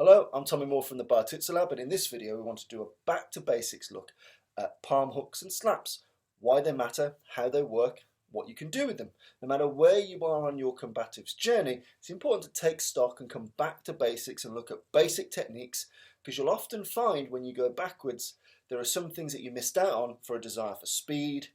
Hello, I'm Tommy Moore from the Bartitsu Lab, and in this video we want to do a back to basics look at palm hooks and slaps, why they matter, how they work, what you can do with them. No matter where you are on your combatives journey, it's important to take stock and come back to basics and look at basic techniques, because you'll often find when you go backwards there are some things that you missed out on for a desire for speed,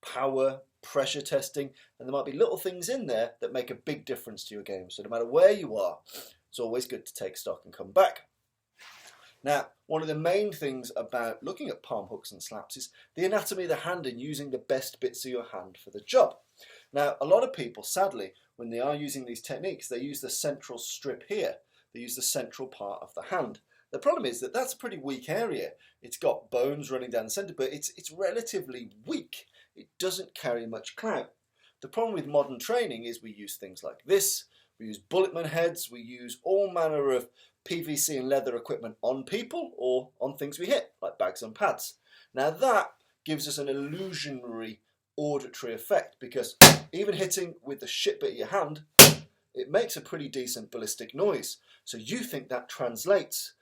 power, pressure testing, and there might be little things in there that make a big difference to your game. So no matter where you are, it's always good to take stock and come back. Now, one of the main things about looking at palm hooks and slaps is the anatomy of the hand and using the best bits of your hand for the job. Now, a lot of people, sadly, when they are using these techniques, they use the central strip here. They use the central part of the hand. The problem is that that's a pretty weak area. It's got bones running down the centre, but it's relatively weak. It doesn't carry much clout. The problem with modern training is we use things like this. We use bulletman heads, we use all manner of PVC and leather equipment on people or on things we hit, like bags and pads. Now that gives us an illusionary auditory effect, because even hitting with the shit bit of your hand, it makes a pretty decent ballistic noise. So you think that translates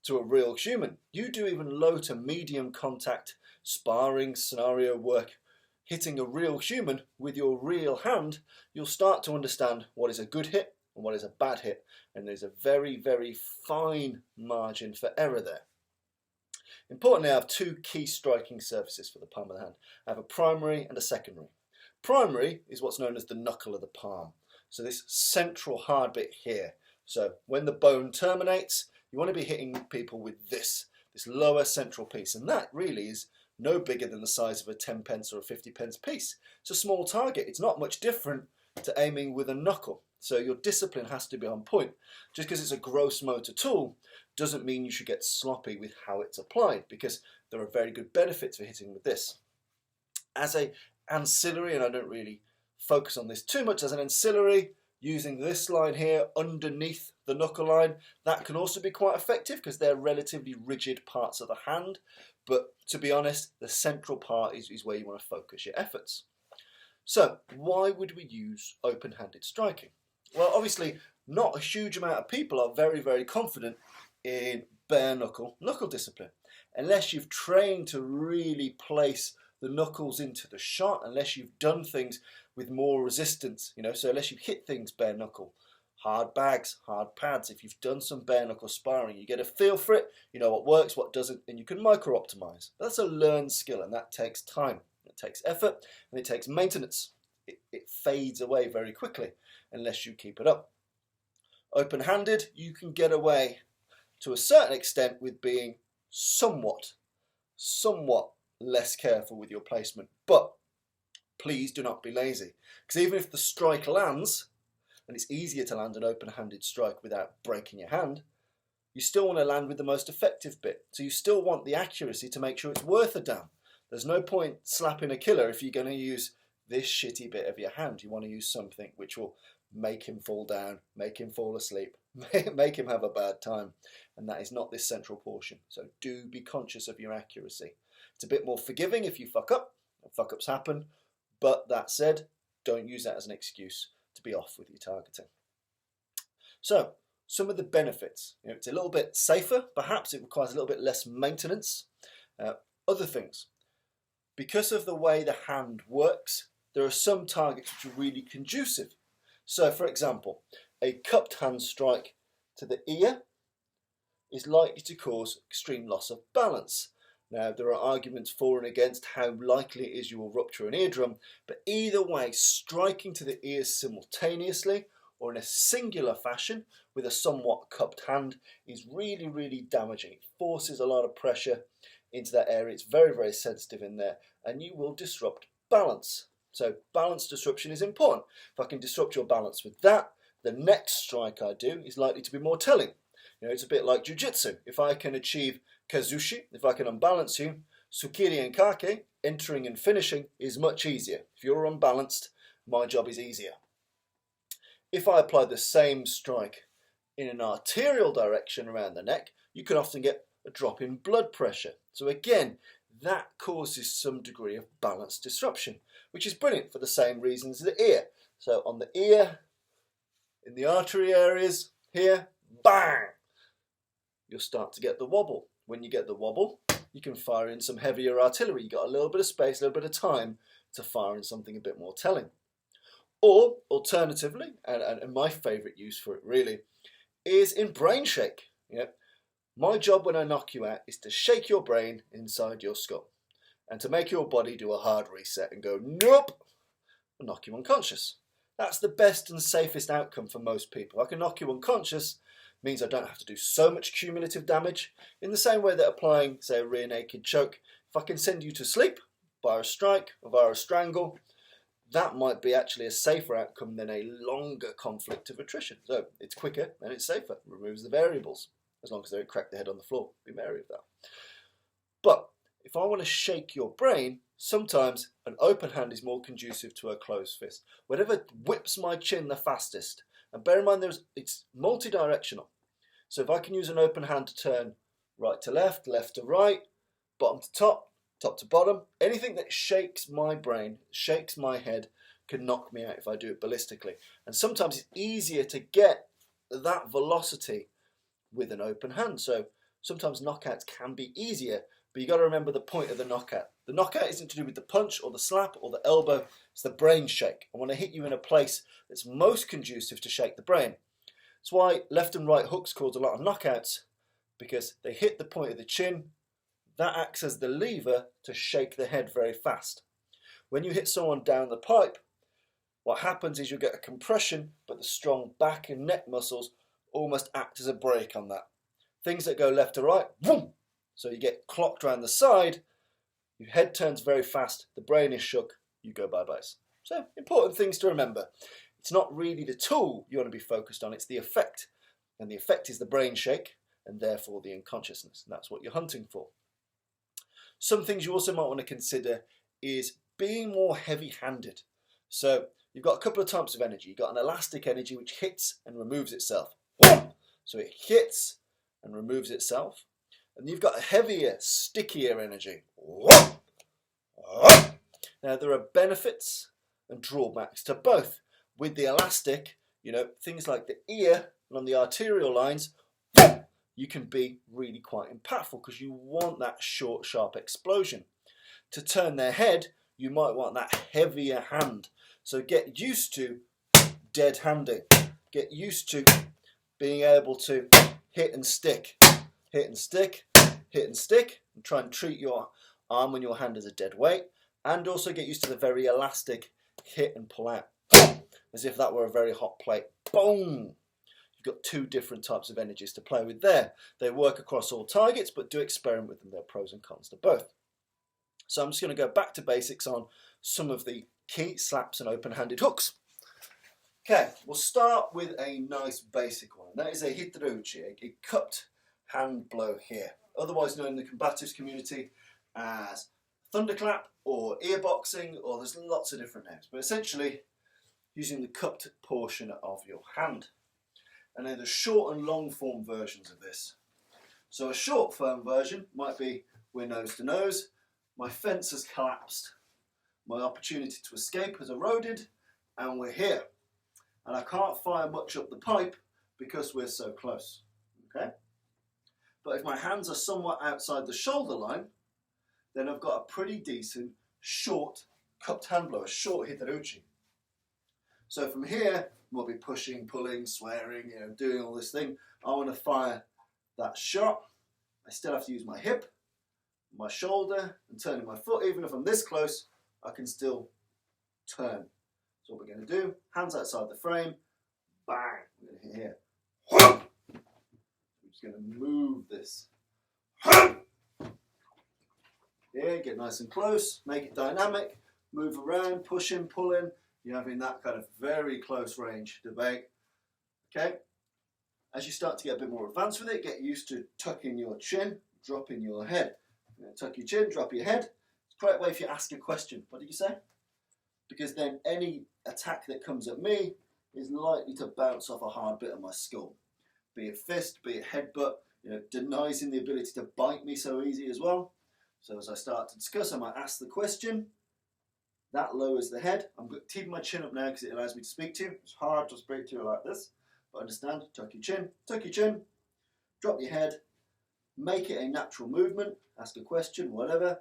to a real human. You do even low to medium contact sparring scenario work, hitting a real human with your real hand, you'll start to understand what is a good hit and what is a bad hit, and there's a very, very fine margin for error there. Importantly, I have two key striking surfaces for the palm of the hand. I have a primary and a secondary. Primary is what's known as the knuckle of the palm, so this central hard bit here. So when the bone terminates, you want to be hitting people with this lower central piece, and that really is no bigger than the size of a 10 pence or a 50 pence piece. It's a small target. It's not much different to aiming with a knuckle. So your discipline has to be on point. Just because it's a gross motor tool doesn't mean you should get sloppy with how it's applied, because there are very good benefits for hitting with this. As an ancillary, and I don't really focus on this too much, as an ancillary, using this line here underneath the knuckle line, that can also be quite effective because they're relatively rigid parts of the hand. But to be honest, the central part is where you want to focus your efforts. So why would we use open-handed striking? Well, obviously not a huge amount of people are very, very confident in bare knuckle discipline. Unless you've trained to really place the knuckles into the shot, unless you've done things with more resistance, so unless you've hit things bare knuckle, hard bags, hard pads, if you've done some bare knuckle sparring, you get a feel for it, you know what works, what doesn't, and you can micro optimize. That's a learned skill, and that takes time, it takes effort, and it takes maintenance. It fades away very quickly unless you keep it up. Open-handed, you can get away to a certain extent with being somewhat less careful with your placement, but please do not be lazy, because even if the strike lands, and it's easier to land an open-handed strike without breaking your hand, you still want to land with the most effective bit. So you still want the accuracy to make sure it's worth a damn. There's no point slapping a killer if you're going to use this shitty bit of your hand. You want to use something which will make him fall down, make him fall asleep, make him have a bad time. And that is not this central portion. So do be conscious of your accuracy. It's a bit more forgiving if you fuck up, and fuck-ups happen. But that said, don't use that as an excuse to be off with your targeting. So some of the benefits, it's a little bit safer, perhaps it requires a little bit less maintenance. Other things, because of the way the hand works, there are some targets which are really conducive. So for example, a cupped hand strike to the ear is likely to cause extreme loss of balance. Now, there are arguments for and against how likely it is you will rupture an eardrum, but either way, striking to the ears simultaneously or in a singular fashion with a somewhat cupped hand is really, really damaging. It forces a lot of pressure into that area. It's very, very sensitive in there, and you will disrupt balance. So balance disruption is important. If I can disrupt your balance with that, the next strike I do is likely to be more telling. It's a bit like jiu-jitsu. If I can achieve kazushi, if I can unbalance you, sukiri and kake, entering and finishing is much easier. If you're unbalanced, my job is easier. If I apply the same strike in an arterial direction around the neck, you can often get a drop in blood pressure. So again, that causes some degree of balance disruption, which is brilliant for the same reasons as the ear. So on the ear, in the artery areas, here, bang! you'll start to get the wobble. When you get the wobble, you can fire in some heavier artillery. You've got a little bit of space, a little bit of time to fire in something a bit more telling. Or, alternatively, and my favourite use for it really, is in brain shake. My job when I knock you out is to shake your brain inside your skull and to make your body do a hard reset and go, nope, and knock you unconscious. That's the best and safest outcome for most people. I can knock you unconscious, means I don't have to do so much cumulative damage, in the same way that applying, say, a rear naked choke, if I can send you to sleep via a strike or via a strangle, that might be actually a safer outcome than a longer conflict of attrition. So it's quicker and it's safer, removes the variables, as long as they don't crack the head on the floor. Be wary of that. But if I want to shake your brain, sometimes an open hand is more conducive to a closed fist. Whatever whips my chin the fastest. And bear in mind, it's multi-directional. So if I can use an open hand to turn right to left, left to right, bottom to top, top to bottom, anything that shakes my brain, shakes my head, can knock me out if I do it ballistically. And sometimes it's easier to get that velocity with an open hand. So sometimes knockouts can be easier, but you got to remember the point of the knockout. The knockout isn't to do with the punch or the slap or the elbow, it's the brain shake. I want to hit you in a place that's most conducive to shake the brain. That's why left and right hooks cause a lot of knockouts, because they hit the point of the chin. That acts as the lever to shake the head very fast. When you hit someone down the pipe, what happens is you get a compression, but the strong back and neck muscles almost act as a brake on that. Things that go left to right, boom! So you get clocked around the side, your head turns very fast, the brain is shook, you go bye-byes. So important things to remember. It's not really the tool you want to be focused on, it's the effect. And the effect is the brain shake, and therefore the unconsciousness. And that's what you're hunting for. Some things you also might want to consider is being more heavy-handed. So you've got a couple of types of energy. You've got an elastic energy which hits and removes itself. So it hits and removes itself. And you've got a heavier, stickier energy. Now there are benefits and drawbacks to both. With the elastic, things like the ear and on the arterial lines, you can be really quite impactful because you want that short, sharp explosion. To turn their head, you might want that heavier hand. So get used to dead handing. Get used to being able to hit and stick, hit and stick, hit and stick, and try and treat your arm and your hand as a dead weight. And also get used to the very elastic hit and pull out, as if that were a very hot plate. Boom! You've got two different types of energies to play with there. They work across all targets, but do experiment with them. There are pros and cons to both. So I'm just going to go back to basics on some of the key slaps and open-handed hooks. Okay, we'll start with a nice basic one. That is a Hitaruchi, a cupped hand blow here, otherwise known in the combatives community as thunderclap or ear boxing, or there's lots of different names, but essentially using the cupped portion of your hand. And then there's short and long form versions of this. So a short form version might be we're nose to nose, my fence has collapsed, my opportunity to escape has eroded, and we're here. And I can't fire much up the pipe because we're so close. Okay? But if my hands are somewhat outside the shoulder line, then I've got a pretty decent short cupped hand blow, a short Hitaruchi. So from here, we'll be pushing, pulling, swearing, doing all this thing. I want to fire that shot. I still have to use my hip, my shoulder, and turning my foot. Even if I'm this close, I can still turn. So what we're going to do, hands outside the frame, bang, we're going to hit here. I'm just going to move this. Here, get nice and close, make it dynamic, move around, pushing, pulling. You're having that kind of very close range debate. Okay? As you start to get a bit more advanced with it, get used to tucking your chin, dropping your head. Tuck your chin, drop your head. It's a great way if you ask a question. What did you say? Because then any attack that comes at me is likely to bounce off a hard bit of my skull. Be it fist, be it headbutt, denies him the ability to bite me so easy as well. So as I start to discuss, I might ask the question. That lowers the head. I'm keeping my chin up now because it allows me to speak to you. It's hard to speak to you like this, but understand, tuck your chin, drop your head, Make it a natural movement, ask a question, whatever.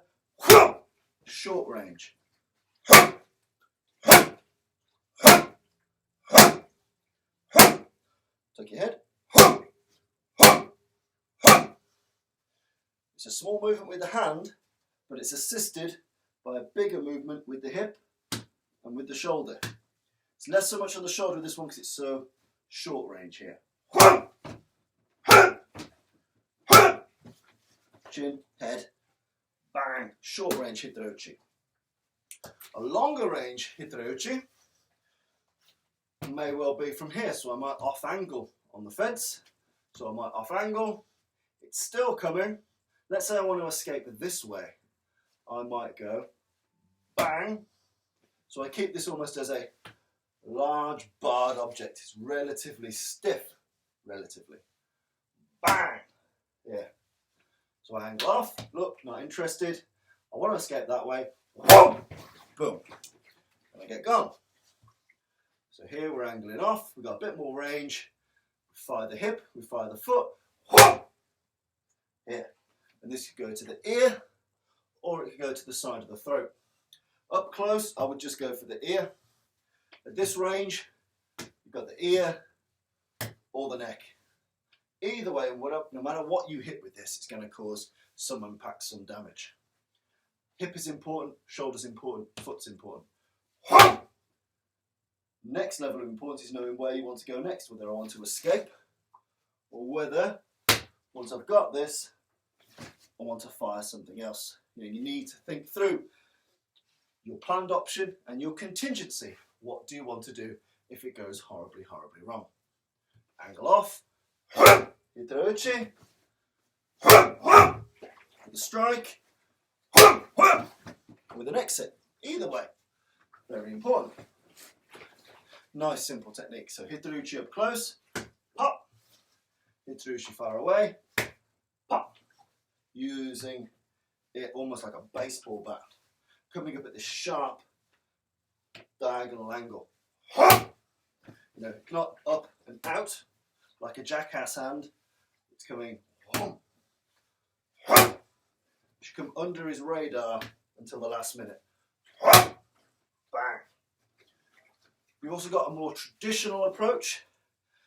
Short range. Tuck your head. It's a small movement with the hand, but it's assisted by a bigger movement with the hip and with the shoulder. It's less so much on the shoulder with this one because it's so short range here. Chin, head, bang, short range Hitaruchi. A longer range Hitaruchi may well be from here, so I might off angle on the fence. So I might off angle, it's still coming. Let's say I want to escape this way. I might go bang. So I keep this almost as a large barred object. It's relatively stiff, relatively. Bang! Yeah. So I angle off, look, not interested. I want to escape that way. Boom! Boom. And I get gone. So here we're angling off. We've got a bit more range. We fire the hip, we fire the foot. Here. And this could go to the ear, or it could go to the side of the throat. Up close, I would just go for the ear. At this range, you've got the ear or the neck. Either way, no matter what you hit with this, it's going to cause some impact, some damage. Hip is important, shoulder's important, foot's important. Next level of importance is knowing where you want to go next, whether I want to escape, or whether, once I've got this, I want to fire something else. You need to think through your planned option and your contingency. What do you want to do if it goes horribly, horribly wrong? Angle off. Hitaruchi. With a strike. With an exit. Either way. Very important. Nice simple technique. So Hitaruchi up close. Pop. Hitaruchi far away. Pop. Using it almost like a baseball bat. Coming up at this sharp diagonal angle. Not up and out like a jackass hand. It's coming. Should come under his radar until the last minute. Bang. We've also got a more traditional approach.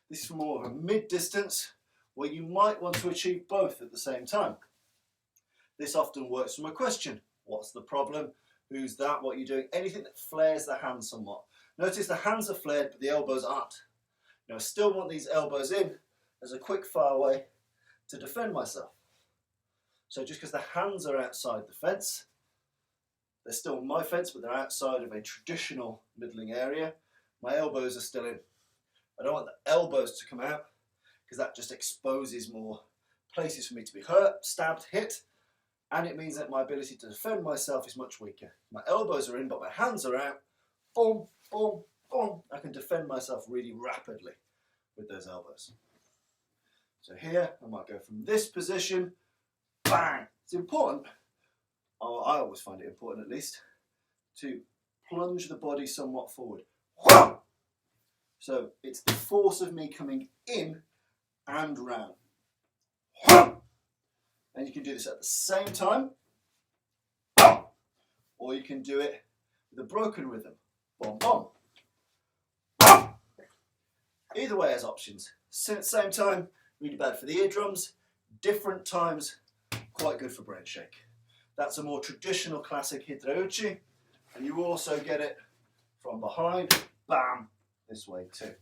This is for more of a mid-distance where you might want to achieve both at the same time. This often works from a question. What's the problem? Who's that? What are you doing? Anything that flares the hands somewhat. Notice the hands are flared, but the elbows aren't. I still want these elbows in as a quick fire way to defend myself. So just because the hands are outside the fence, they're still my fence, but they're outside of a traditional middling area. My elbows are still in. I don't want the elbows to come out because that just exposes more places for me to be hurt, stabbed, hit, and it means that my ability to defend myself is much weaker. My elbows are in, but my hands are out. Boom, boom, boom. I can defend myself really rapidly with those elbows. So here, I might go from this position, bang. It's important, or I always find it important at least, to plunge the body somewhat forward. So it's the force of me coming in and round. And you can do this at the same time, or you can do it with a broken rhythm. Boom, boom. Either way has options. Same time, really bad for the eardrums. Different times, quite good for brain shake. That's a more traditional classic Hitaruchi, and you also get it from behind, bam, this way too.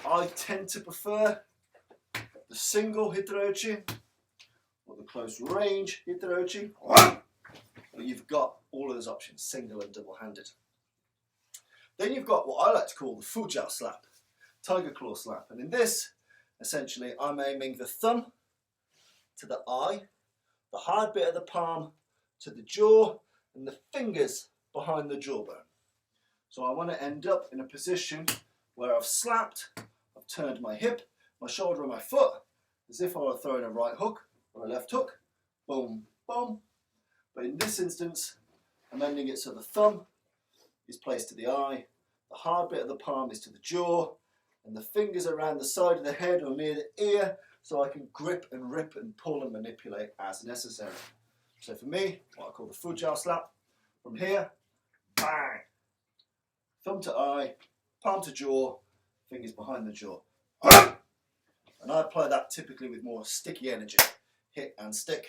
I tend to prefer the single Hitaruchi or the close range Hitaruchi, but you've got all of those options, single and double-handed. Then you've got what I like to call the Fujao slap, tiger claw slap, and in this, essentially, I'm aiming the thumb to the eye, the hard bit of the palm to the jaw, and the fingers behind the jawbone. So I want to end up in a position where I've slapped, I've turned my hip, my shoulder and my foot, as if I were throwing a right hook or a left hook, boom, boom. But in this instance, I'm ending it so the thumb is placed to the eye, the hard bit of the palm is to the jaw, and the fingers around the side of the head or near the ear so I can grip and rip and pull and manipulate as necessary. So for me, what I call the Fujao slap, from here, bang, thumb to eye, palm to jaw, fingers behind the jaw. And I apply that typically with more sticky energy. Hit and stick.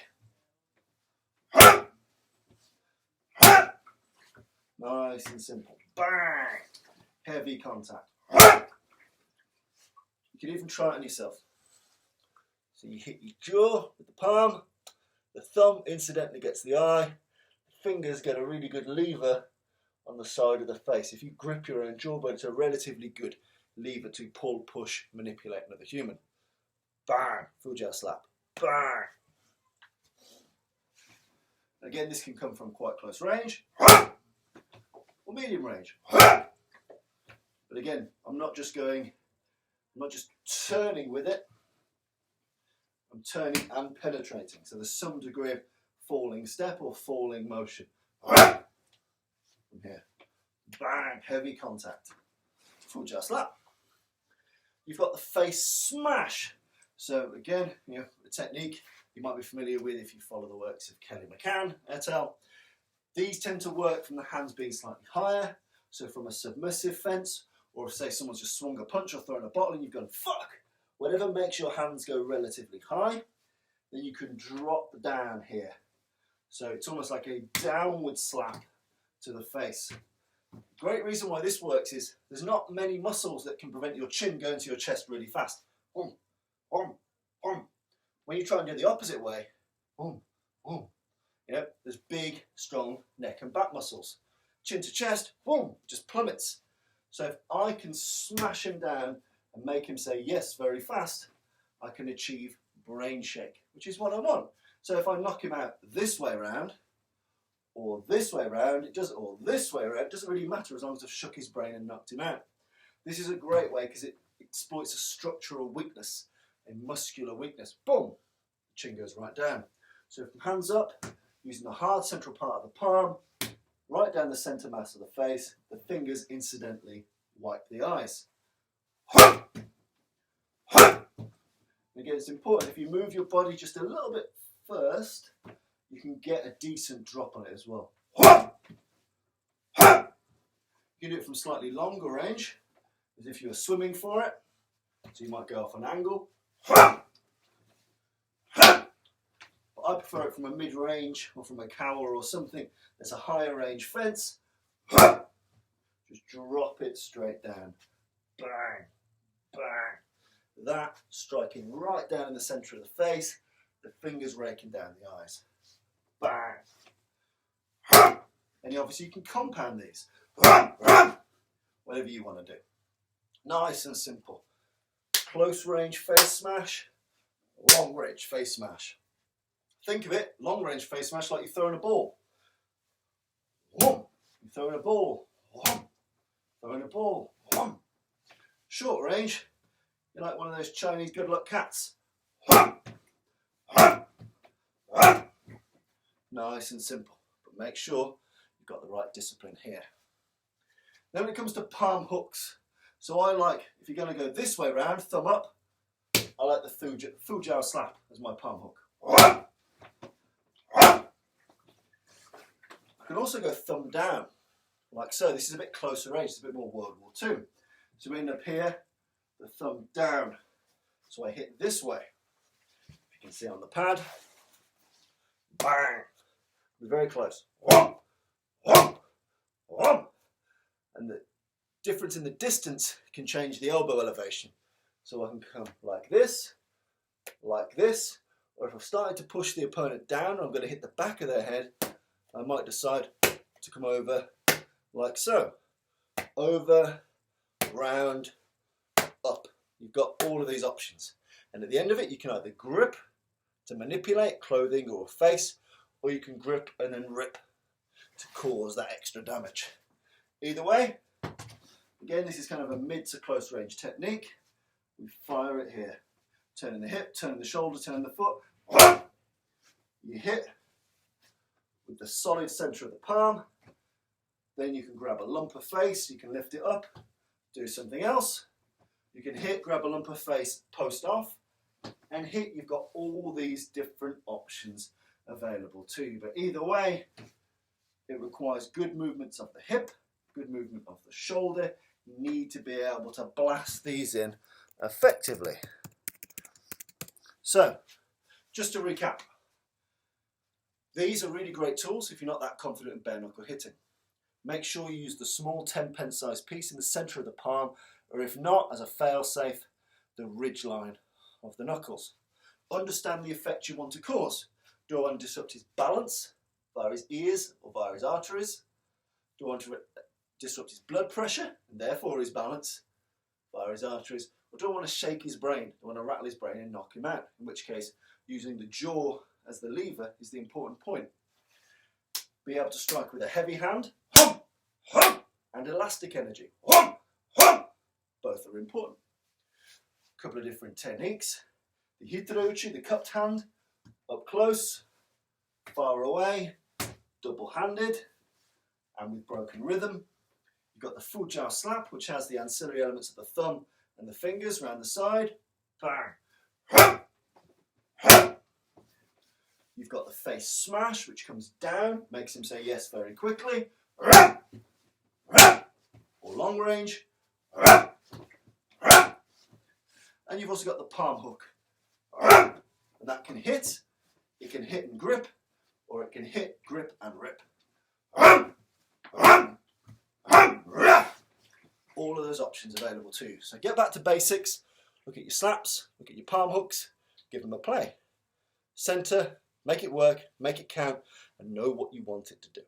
Nice and simple. Bang! Heavy contact. You can even try it on yourself. So you hit your jaw with the palm, the thumb incidentally gets the eye, the fingers get a really good lever on the side of the face. If you grip your own jawbone, it's a relatively good lever to pull, push, manipulate another human. Bang! Fujao slap. Bang! Again, this can come from quite close range or medium range. But again, I'm not just turning with it, I'm turning and penetrating. So there's some degree of falling step or falling motion. From here. Bang! Heavy contact. Fujao slap. You've got the face smash. So again, a technique you might be familiar with if you follow the works of Kelly McCann et al. These tend to work from the hands being slightly higher, so from a submissive fence, or if say someone's just swung a punch or thrown a bottle and you've gone fuck, whatever makes your hands go relatively high, then you can drop down here. So it's almost like a downward slap to the face. Great reason why this works is there's not many muscles that can prevent your chin going to your chest really fast. When you try and do the opposite way, there's big, strong neck and back muscles. Chin to chest, just plummets. So if I can smash him down and make him say yes very fast, I can achieve brain shake, which is what I want. So if I knock him out this way around, or this way around, or this way around, it doesn't really matter as long as I've shook his brain and knocked him out. This is a great way because it exploits a structural weakness, a muscular weakness. Boom! The chin goes right down. So from hands up, using the hard central part of the palm, right down the centre mass of the face, the fingers incidentally wipe the eyes. Again, it's important, if you move your body just a little bit first, you can get a decent drop on it as well. You can do it from slightly longer range, as if you were swimming for it. So you might go off an angle. But I prefer it from a mid-range or from a cower or something that's a higher range fence. Just drop it straight down. Bang, bang. That striking right down in the centre of the face, the fingers raking down the eyes. Bang. And obviously you can compound these. Whatever you want to do. Nice and simple. Close range face smash, long range face smash. Think of it, long range face smash, like you're throwing a ball. You're throwing a ball. Throwing a ball. Short range, you're like one of those Chinese good luck cats. Nice and simple, but make sure you've got the right discipline here. Then when it comes to palm hooks, so I like, if you're going to go this way round, thumb up, I like the Fujao slap as my palm hook. I can also go thumb down, like so. This is a bit closer range, it's a bit more World War II. So we end up here, the thumb down. So I hit this way. If you can see on the pad, bang, we're very close. And the difference in the distance can change the elbow elevation. So I can come like this, or if I've started to push the opponent down, I'm going to hit the back of their head, I might decide to come over like so. Over, round, up. You've got all of these options. And at the end of it, you can either grip to manipulate clothing or a face, or you can grip and then rip to cause that extra damage. Either way, again, this is kind of a mid to close range technique. We fire it here. Turning the hip, turning the shoulder, turning the foot. You hit with the solid centre of the palm. Then you can grab a lump of face, you can lift it up, do something else. You can hit, grab a lump of face, post off, and hit, you've got all these different options available to you. But either way, it requires good movements of the hip, good movement of the shoulder. You need to be able to blast these in effectively. So, just to recap, these are really great tools if you're not that confident in bare knuckle hitting. Make sure you use the small 10-pence size piece in the centre of the palm, or if not, as a fail-safe, the ridge line of the knuckles. Understand the effect you want to cause. Do I want to disrupt his balance via his ears or via his arteries? Do I want to disrupt his blood pressure and therefore his balance via his arteries? Or do I want to shake his brain? Do I want to rattle his brain and knock him out? In which case, using the jaw as the lever is the important point. Be able to strike with a heavy hand, and elastic energy. Both are important. A couple of different techniques. The Hitaruchi, the cupped hand, up close, far away, double-handed, and with broken rhythm. You've got the Fujao slap, which has the ancillary elements of the thumb and the fingers around the side. Bang. You've got the face smash, which comes down, makes him say yes very quickly. Or long range. And you've also got the palm hook. And that can hit, it can hit and grip, or it can hit, grip and rip. All of those options available to you. So get back to basics, look at your slaps, look at your palm hooks, give them a play. Centre, make it work, make it count, and know what you want it to do.